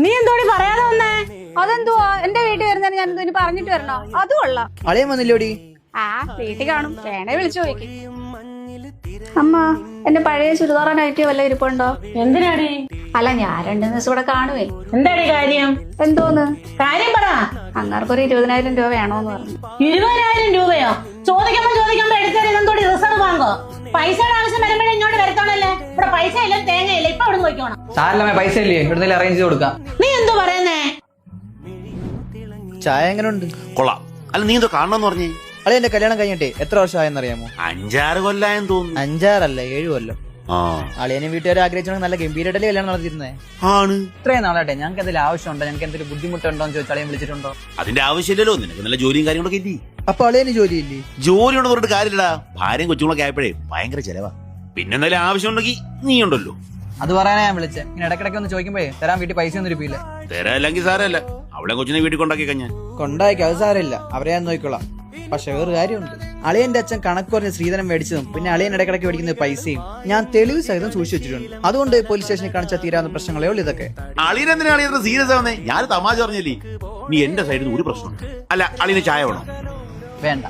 നീ എന്തോടി പറയാതെ വന്നേ? അതെന്തുവാ എന്റെ വീട്ടിൽ വരുന്നതിന് ഞാൻ ഇതിന് പറഞ്ഞിട്ട് വരണോ? അത് കൊള്ളാം. അളിയൻ വന്നില്ലോടി? ആ വീട്ടിൽ കാണും, വേണേ വിളിച്ചു ചോദിക്കും. അമ്മ എന്റെ പഴയ ചുരിദാറാനായിട്ട് വല്ല ഇരിപ്പുണ്ടോ? എന്തിനാടി? അല്ല ഞാൻ 2 ദിവസം ഇവിടെ കാണുവേ. എന്താടി കാര്യം? എന്തോന്ന് കാര്യം പറ. അങ്ങാർക്കൊരു 20,000 രൂപ വേണോന്ന് പറഞ്ഞു. 20,000 രൂപയോ? ചോദിക്കുമ്പോ എടുത്തത് എന്തോടി റിസർവ് വാങ്ങോ? പൈസയുടെ ആവശ്യം വരുമ്പോഴേ ഇങ്ങോട്ട് വരത്തോളല്ലേ? ഇവിടെ പൈസ ഇല്ല, തേങ്ങയില്ല, ഇപ്പൊ അവിടെ നോക്കണം. സാരല്ലേ, പൈസ ഇല്ലേ, ഇവിടുന്ന് അറേഞ്ച് ചെയ്ത് കൊടുക്കാം. നീ എന്തോ പറയുന്നേ? ചായ എങ്ങനെ ഉണ്ട്? കൊള്ളാം. അല്ല നീ എന്തോ കാണണമെന്ന് പറഞ്ഞേ? അളിയ എന്റെ കല്യാണം കഴിഞ്ഞിട്ടേ എത്ര വർഷമായെന്നറിയാമോ? 5-6 കൊല്ലായെന്ന് തോന്നുന്നു. 5-6 അല്ല 7 കൊല്ലം. ആ അളിയനെ വീട്ടുകാരെ ആഗ്രഹിച്ചാൽ നല്ല ഗംഭീരമായിട്ടല്ലേ കല്യാണം നടത്തിയിരുന്നേ. ആണ്. ഇത്രയും നാളാട്ടെ ഞങ്ങൾക്ക് എന്തെങ്കിലും ആവശ്യമുണ്ടോ, ഞങ്ങൾക്ക് എന്തെങ്കിലും ബുദ്ധിമുട്ടുണ്ടോ എന്ന് ചോദിച്ചാൽ അളിയൻ വിളിച്ചിട്ടുണ്ടോ? അതിന്റെ ആവശ്യമില്ലല്ലോ, നിനക്ക് നല്ല ജോലിയും കാര്യങ്ങളൊക്കെ ഇല്ലേ? അപ്പൊ അളിയന് ജോലിയില്ലേ? ജോലി കൊണ്ട് പറഞ്ഞിട്ട് കാര്യമില്ലടാ. ഭാര്യയും കൊച്ചുങ്ങളൊക്കെ ആയപ്പോഴേ ഭയങ്കര ചെലവാ. പിന്നെ എന്തെങ്കിലും ആവശ്യമുണ്ടെങ്കിൽ നീ ഉണ്ടല്ലോ. അത് പറയാനാ ഞാൻ വിളിച്ചേ. ഇങ്ങനെ ഇടക്കിടയ്ക്ക് ഒന്ന് ചോദിക്കുമ്പോഴേ തരാൻ വീട്ടിൽ പൈസ ഒന്നും ഇരിപ്പില്ല. തരാല്ലെങ്കിൽ സാരമല്ല, അവളെ കൊച്ചിനെ വീട്ടിൽ കൊണ്ടാക്കി കഴിഞ്ഞാൽ കൊണ്ടായിക്കും, അത് സാരമില്ല, അവരെ ഞാൻ നോക്കിക്കോളാം. പക്ഷെ വേറെ കാര്യമുണ്ട്. അളിയന്റെ അച്ഛൻ കണക്ക് പറഞ്ഞ് ശ്രീധരൻ മേടിച്ചതും പിന്നെ അളിയൻ ഇടക്കിടയ്ക്ക് മേടിക്കുന്ന പൈസയും ഞാൻ തെളിവ് സഹിതം സൂക്ഷിച്ചു വെച്ചിട്ടുണ്ട്. അതുകൊണ്ട് പോലീസ് സ്റ്റേഷനിൽ കാണിച്ചാൽ തീരാവുന്ന പ്രശ്നങ്ങളേ ഉള്ളൂ ഇതൊക്കെ. അളിയനെന്തിനാ അളിയത്ര സീരിയസ് ആവുന്നേ? ഞാൻ തമാശ പറഞ്ഞില്ലേ. നീ എന്റെ സൈഡിൽ നിന്ന് ഒരു പ്രശ്നം. അല്ല അളിയന് ചായ വേണോ? വേണ്ട.